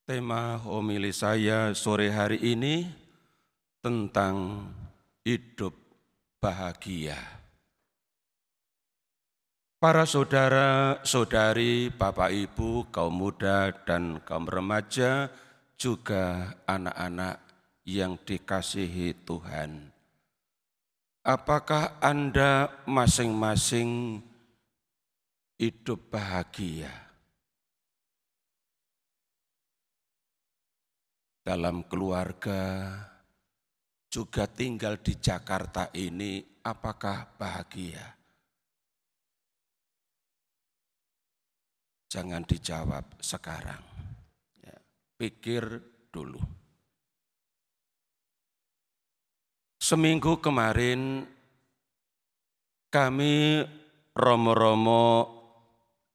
Tema homili saya sore hari ini tentang hidup bahagia. Para saudara-saudari, Bapak Ibu, kaum muda dan kaum remaja, juga anak-anak yang dikasihi Tuhan. Apakah Anda masing-masing hidup bahagia? Dalam keluarga, juga tinggal di Jakarta ini, apakah bahagia? Jangan dijawab sekarang, ya, pikir dulu. Seminggu kemarin, kami Romo-Romo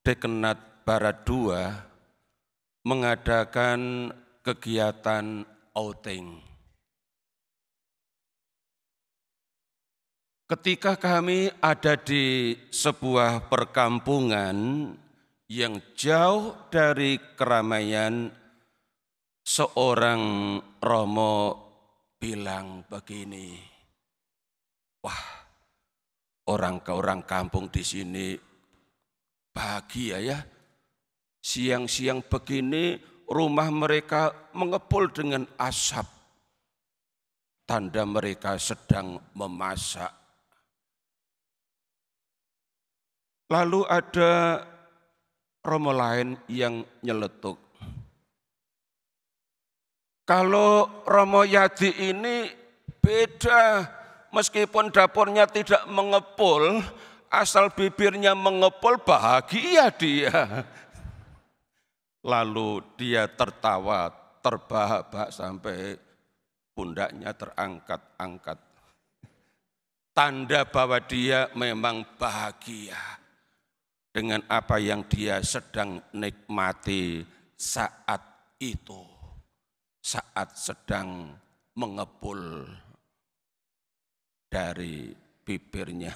Dekenat Barat 2 mengadakan kegiatan outing. Ketika kami ada di sebuah perkampungan yang jauh dari keramaian, seorang Romo bilang begini, wah, orang kampung di sini bahagia ya, siang-siang begini rumah mereka mengepul dengan asap, tanda mereka sedang memasak. Lalu ada Romo lain yang nyeletuk, kalau Romo Yadi ini beda, meskipun dapurnya tidak mengepul, asal bibirnya mengepul bahagia dia. Lalu dia tertawa, terbahak-bahak sampai pundaknya terangkat-angkat. Tanda bahwa dia memang bahagia dengan apa yang dia sedang nikmati saat itu, saat sedang mengepul dari bibirnya.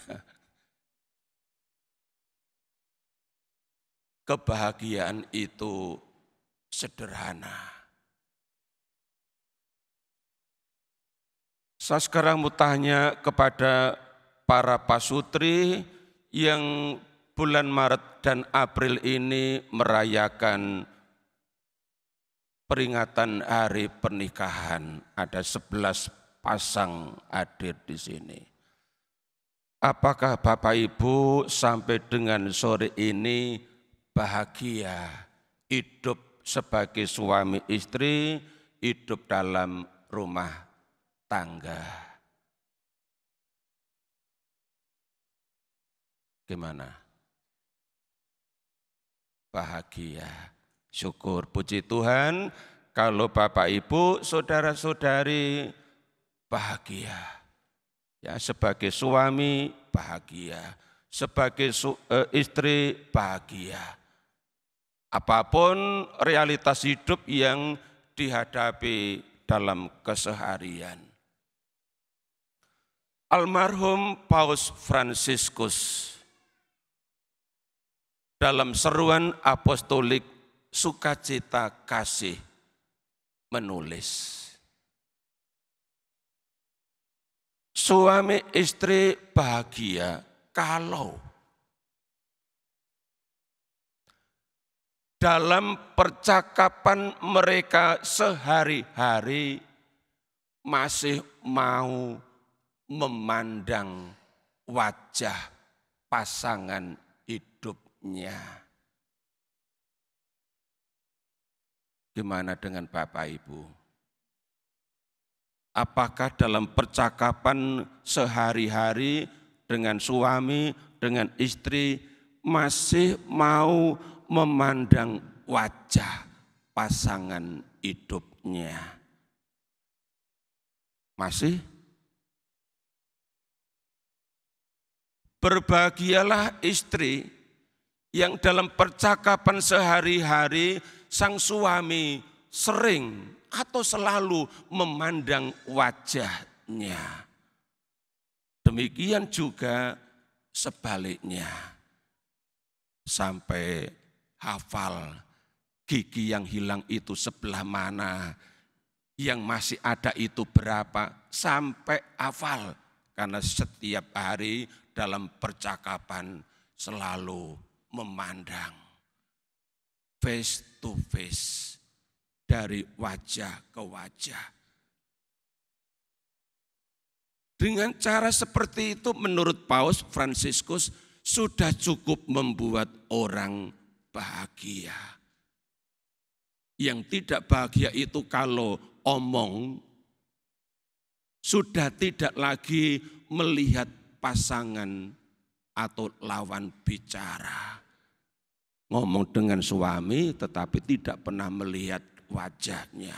Kebahagiaan itu sederhana. Saya sekarang mau tanya kepada para pasutri yang bulan Maret dan April ini merayakan peringatan hari pernikahan. Ada 11 pasang hadir di sini. Apakah Bapak Ibu sampai dengan sore ini bahagia hidup sebagai suami istri, hidup dalam rumah tangga? Gimana? Bahagia. Syukur, puji Tuhan kalau Bapak Ibu, saudara-saudari bahagia. Ya, sebagai suami bahagia, sebagai istri bahagia. Apapun realitas hidup yang dihadapi dalam keseharian. Almarhum Paus Fransiskus dalam seruan apostolik sukacita kasih menulis, suami istri bahagia kalau dalam percakapan mereka sehari-hari masih mau memandang wajah pasangan hidupnya. Gimana dengan Bapak Ibu? Apakah dalam percakapan sehari-hari dengan suami, dengan istri masih mau memandang wajah pasangan hidupnya? Masih? Berbahagialah istri yang dalam percakapan sehari-hari sang suami sering atau selalu memandang wajahnya. Demikian juga sebaliknya, sampai hafal gigi yang hilang itu sebelah mana, yang masih ada itu berapa, sampai hafal. Karena setiap hari dalam percakapan selalu memandang face to face, dari wajah ke wajah. Dengan cara seperti itu menurut Paus Fransiskus sudah cukup membuat orang bahagia. Yang tidak bahagia itu kalau omong, sudah tidak lagi melihat pasangan atau lawan bicara. Ngomong dengan suami tetapi tidak pernah melihat wajahnya.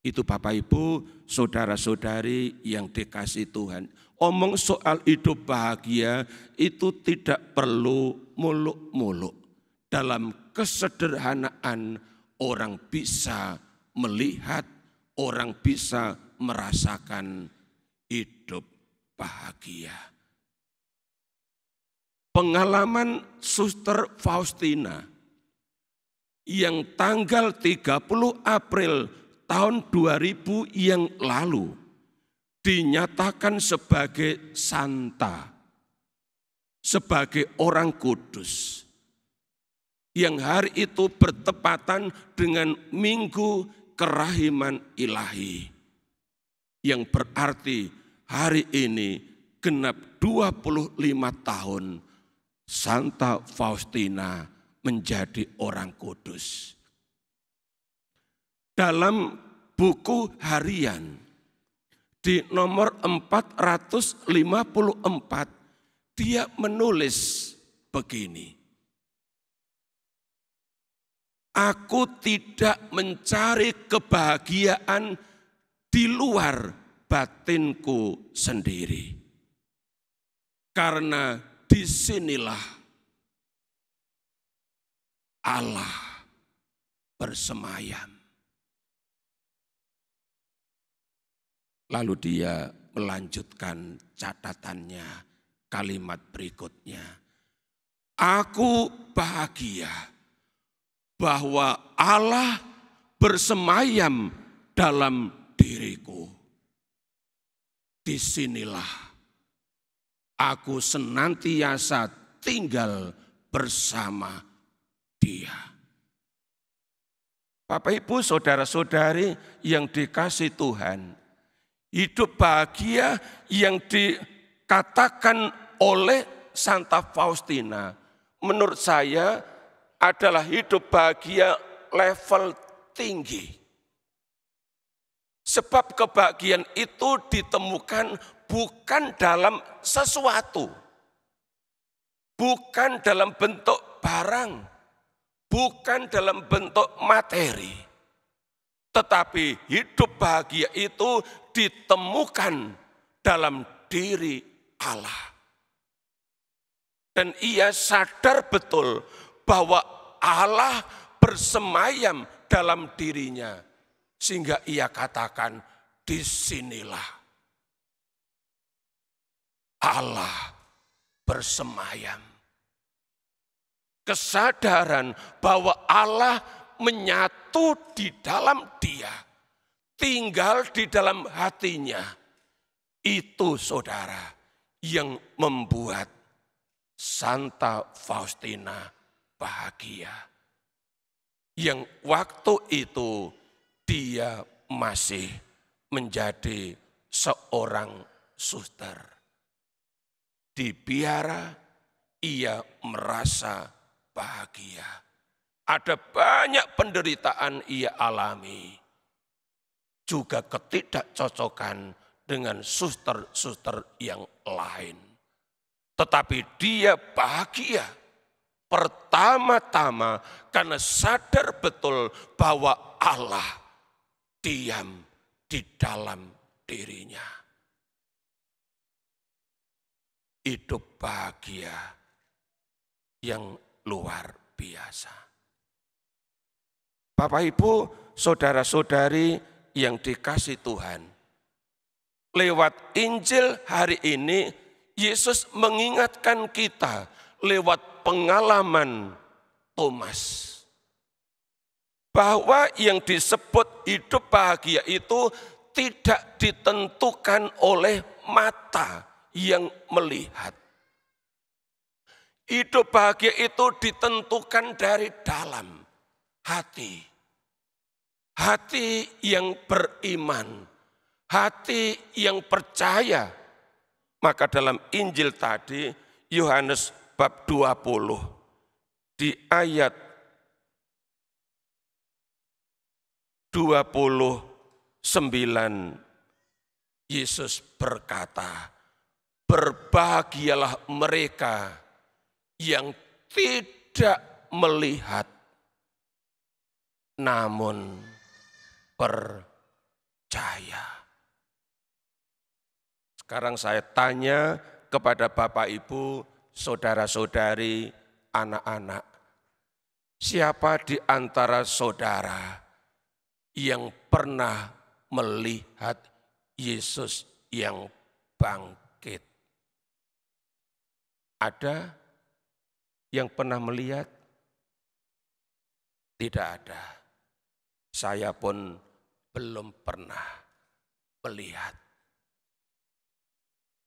Itu Bapak Ibu, saudara-saudari yang dikasihi Tuhan. Omong soal hidup bahagia itu tidak perlu muluk-muluk. Dalam kesederhanaan orang bisa melihat, orang bisa merasakan hidup bahagia. Pengalaman Suster Faustina yang tanggal 30 April tahun 2000 yang lalu dinyatakan sebagai santa, sebagai orang kudus. Yang hari itu bertepatan dengan Minggu Kerahiman Ilahi. Yang berarti hari ini genap 25 tahun Santa Faustina menjadi orang kudus. Dalam buku harian di nomor 454 dia menulis begini. Aku tidak mencari kebahagiaan di luar batinku sendiri. Karena disinilah Allah bersemayam. Lalu dia melanjutkan catatannya, kalimat berikutnya. Aku bahagia bahwa Allah bersemayam dalam diriku. Disinilah aku senantiasa tinggal bersama Dia. Bapak Ibu, saudara-saudari yang dikasihi Tuhan, hidup bahagia yang dikatakan oleh Santa Faustina, menurut saya adalah hidup bahagia level tinggi. Sebab kebahagiaan itu ditemukan bukan dalam sesuatu, bukan dalam bentuk barang, bukan dalam bentuk materi. Tetapi hidup bahagia itu ditemukan dalam diri Allah. Dan ia sadar betul bahwa Allah bersemayam dalam dirinya. Sehingga ia katakan, disinilah Allah bersemayam. Kesadaran bahwa Allah menyatu di dalam dia, tinggal di dalam hatinya. Itu saudara yang membuat Santa Faustina bahagia. Yang waktu itu dia masih menjadi seorang suster. Di biara ia merasa bahagia. Ada banyak penderitaan ia alami. Juga ketidakcocokan dengan suster-suster yang lain. Tetapi dia bahagia pertama-tama karena sadar betul bahwa Allah diam di dalam dirinya. Hidup bahagia yang luar biasa. Bapak Ibu, saudara-saudari yang dikasihi Tuhan. Lewat Injil hari ini, Yesus mengingatkan kita lewat pengalaman Thomas. Bahwa yang disebut hidup bahagia itu tidak ditentukan oleh mata yang melihat. Hidup bahagia itu ditentukan dari dalam hati. Hati yang beriman, hati yang percaya. Maka dalam Injil tadi, Yohanes bab 20, di ayat 29, Yesus berkata, berbahagialah mereka yang tidak melihat, namun percaya. Sekarang saya tanya kepada Bapak Ibu, saudara-saudari, anak-anak. Siapa di antara saudara yang pernah melihat Yesus yang bangkit? Ada yang pernah melihat? Tidak ada. Saya pun belum pernah melihat.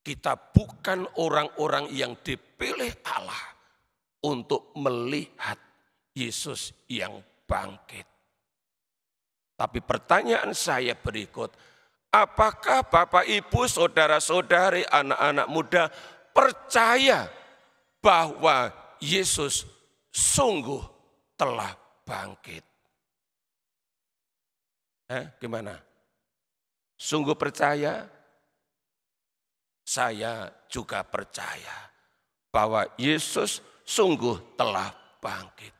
Kita bukan orang-orang yang dipilih Allah untuk melihat Yesus yang bangkit. Tapi pertanyaan saya berikut, apakah Bapak Ibu, saudara-saudari, anak-anak muda percaya bahwa Yesus sungguh telah bangkit? Gimana? Sungguh percaya? Saya juga percaya bahwa Yesus sungguh telah bangkit.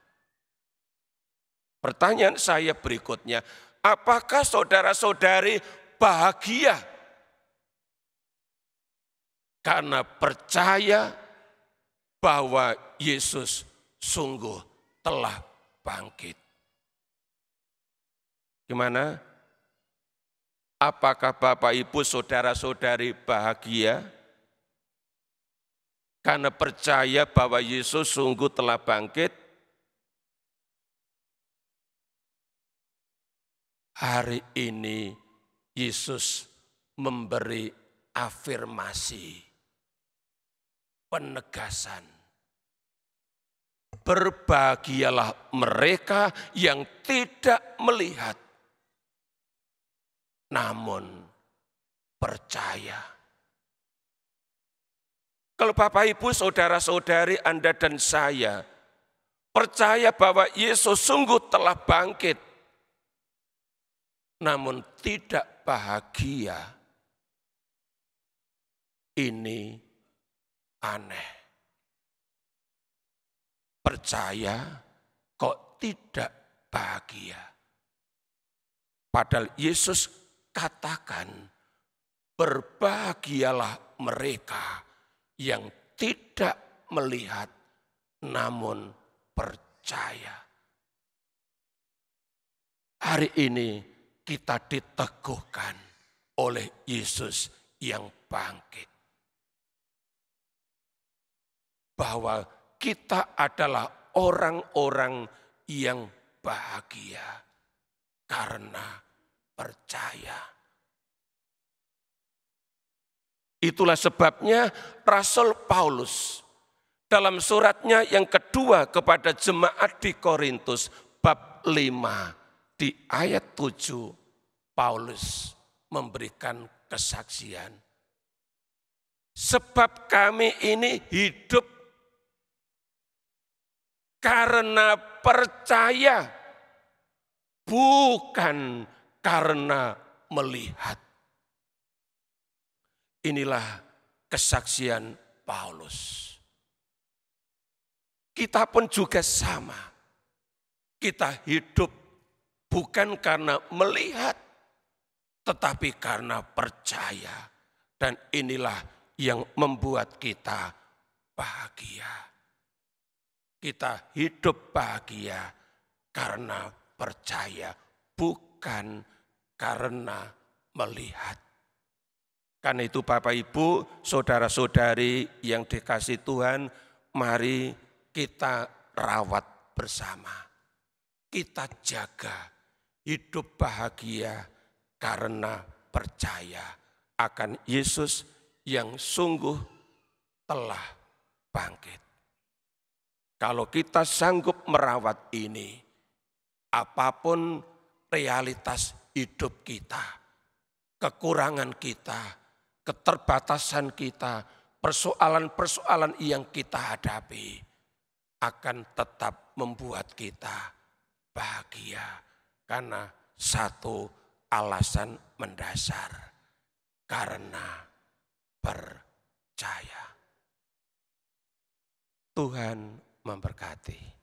Pertanyaan saya berikutnya, apakah saudara-saudari bahagia karena percaya bahwa Yesus sungguh telah bangkit? Gimana? Apakah Bapak Ibu saudara-saudari bahagia karena percaya bahwa Yesus sungguh telah bangkit? Hari ini Yesus memberi afirmasi, penegasan. Berbahagialah mereka yang tidak melihat, namun percaya. Kalau Bapak Ibu, saudara-saudari, Anda dan saya percaya bahwa Yesus sungguh telah bangkit, namun tidak bahagia, ini aneh. Percaya kok tidak bahagia. Padahal Yesus katakan, berbahagialah mereka yang tidak melihat namun percaya. Hari ini kita diteguhkan oleh Yesus yang bangkit. Bahwa kita adalah orang-orang yang bahagia karena percaya. Itulah sebabnya Rasul Paulus dalam suratnya yang kedua kepada jemaat di Korintus bab 5 di ayat 7, Paulus memberikan kesaksian. Sebab kami ini hidup karena percaya, bukan karena melihat. Inilah kesaksian Paulus. Kita pun juga sama. Kita hidup bukan karena melihat, tetapi karena percaya. Dan inilah yang membuat kita bahagia. Kita hidup bahagia karena percaya, bukan karena melihat. Karena itu Bapak Ibu, saudara-saudari yang dikasihi Tuhan, mari kita rawat bersama. Kita jaga hidup bahagia karena percaya akan Yesus yang sungguh telah bangkit. Kalau kita sanggup merawat ini, apapun realitas hidup kita, kekurangan kita, keterbatasan kita, persoalan-persoalan yang kita hadapi akan tetap membuat kita bahagia. Karena satu alasan mendasar, karena percaya. Tuhan memberkati.